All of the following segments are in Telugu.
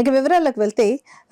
ఇక వివరాలకు వెళ్తే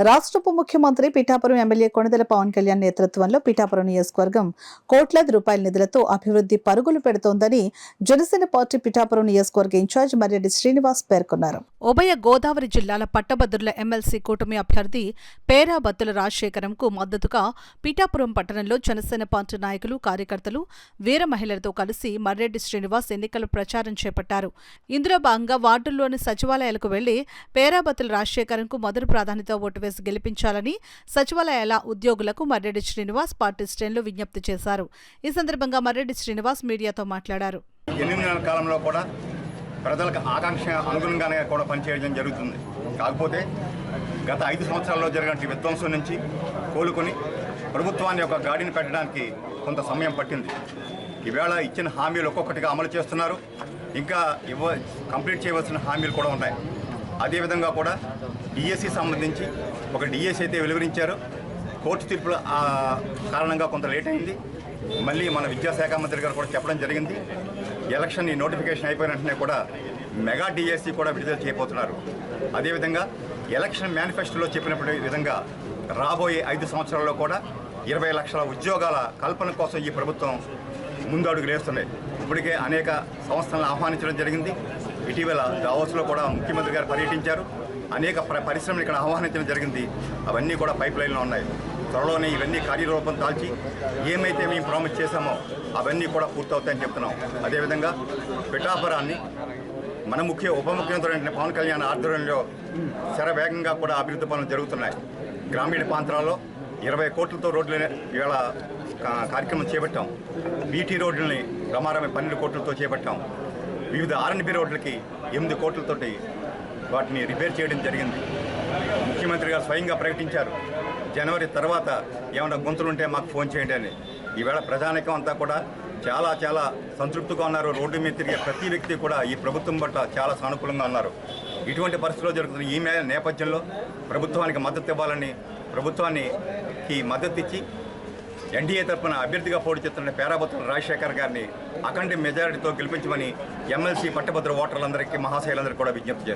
రాష్ట్ర ఉప ముఖ్యమంత్రి పిఠాపురం ఎమ్మెల్యే కొణిదెల పవన్ కళ్యాణ్ నేతృత్వంలో పిఠాపురం నియోజకవర్గం కోట్లాది రూపాయల నిధులతో అభివృద్ధి పరుగులు పెడుతోందని జనసేన పార్టీ పిఠాపురం నియోజకవర్గ ఇన్ఛార్జ్ మర్రెడ్డి శ్రీనివాస్ పేర్కొన్నారు. ఉభయ గోదావరి జిల్లాల పట్టభద్రుల ఎమ్మెల్సీ కూటమి అభ్యర్థి పేరా బత్తుల రాజశేఖరంకు మద్దతుగా పిఠాపురం పట్టణంలో జనసేన పార్టీ నాయకులు, కార్యకర్తలు, వీర మహిళలతో కలిసి మర్రెడ్డి శ్రీనివాస్ ఎన్నికల ప్రచారం చేపట్టారు. ఇందులో భాగంగా వార్డుల్లోని సచివాలయాలకు వెళ్లి పేరా బత్తుల రాజశేఖర్ మొదటి ప్రాధాన్యత ఓటు వేసి గెలిపించాలని సచివాలయాల ఉద్యోగులకు మర్రెడ్డి శ్రీనివాస్ పార్టీ శ్రేణులు విజ్ఞప్తి చేశారు. ఈ సందర్భంగా మర్రెడ్డి శ్రీనివాస్ మీడియాతో మాట్లాడారు. 8 నెలల కాలంలో కూడా ప్రజలకు ఆకాంక్ష అనుగుణంగానే కూడా పనిచేయడం జరుగుతుంది. కాకపోతే గత 5 సంవత్సరాల్లో జరిగిన విధ్వంసం నుంచి కోలుకొని ప్రభుత్వాన్ని ఒక గాడిని పెట్టడానికి కొంత సమయం పట్టింది. ఈవేళ ఇచ్చిన హామీలు ఒక్కొక్కటిగా అమలు చేస్తున్నారు. ఇంకా కంప్లీట్ చేయవలసిన హామీలు కూడా ఉన్నాయి. అదేవిధంగా కూడా డిఎస్సి సంబంధించి ఒక డిఎస్సి అయితే వెలువరించారు. కోర్టు తీర్పుల కారణంగా కొంత లేట్ అయింది. మళ్ళీ మన విద్యాశాఖ మంత్రి గారు కూడా చెప్పడం జరిగింది. ఎలక్షన్ నోటిఫికేషన్ అయిపోయిన వెంటనే కూడా మెగా డిఎస్సి కూడా విడుదల చేయబోతున్నారు. అదేవిధంగా ఎలక్షన్ మేనిఫెస్టోలో చెప్పినప్పుడు విధంగా రాబోయే 5 సంవత్సరాల్లో కూడా 20 లక్షల ఉద్యోగాల కల్పన కోసం ఈ ప్రభుత్వం ముందడుగు వేస్తున్నాయి. ఇప్పటికే అనేక సంస్థలను ఆహ్వానించడం జరిగింది. ఇటీవల దావోస్లో కూడా ముఖ్యమంత్రి గారు పర్యటించారు. అనేక పరిశ్రమలు ఇక్కడ ఆహ్వానించడం జరిగింది. అవన్నీ కూడా పైప్ లైన్లో ఉన్నాయి. త్వరలోనే ఇవన్నీ కార్యరూపం దాల్చి ఏమైతే మేము ప్రామిస్ చేశామో అవన్నీ కూడా పూర్తవుతాయని చెప్తున్నాం. అదేవిధంగా పిఠాపురాన్ని మన ఉప ముఖ్యమంత్రి పవన్ కళ్యాణ్ ఆధ్వర్యంలో శరవేగంగా కూడా అభివృద్ధి పనులు జరుగుతున్నాయి. గ్రామీణ ప్రాంతాల్లో 20 కోట్లతో రోడ్లని ఇవాళ కార్యక్రమం చేపట్టాం. బీటీ రోడ్లని ప్రమారమే 12 కోట్లతో చేపట్టాం. వివిధ ఆర్ఎన్బి రోడ్లకి 8 కోట్లతోటి వాటిని రిపేర్ చేయడం జరిగింది. ముఖ్యమంత్రి గారు స్వయంగా ప్రకటించారు, జనవరి తర్వాత ఏమైనా గుంతలుంటే మాకు ఫోన్ చేయండి అని. ఈవేళ ప్రజానికం అంతా కూడా చాలా చాలా సంతృప్తిగా ఉన్నారు. రోడ్డు మీద తిరిగే ప్రతి వ్యక్తి కూడా ఈ ప్రభుత్వం పట్ల చాలా సానుకూలంగా ఉన్నారు. ఇటువంటి పరిస్థితుల్లో జరుగుతున్న ఈ నేపథ్యంలో ప్రభుత్వానికి మద్దతు ఇవ్వాలని, ప్రభుత్వానికి మద్దతు ఇచ్చి ఎన్డీఏ తరఫున అభ్యర్థిగా పోటీ చేస్తున్న పేరా బత్తుల రాజశేఖర్ గారిని అఖండ మెజారిటీతో గెలిపించమని ఎమ్మెల్సీ పట్టభద్ర ఓటర్లందరికీ, మహాశైలందరికీ కూడా విజ్ఞప్తి చేస్తున్నారు.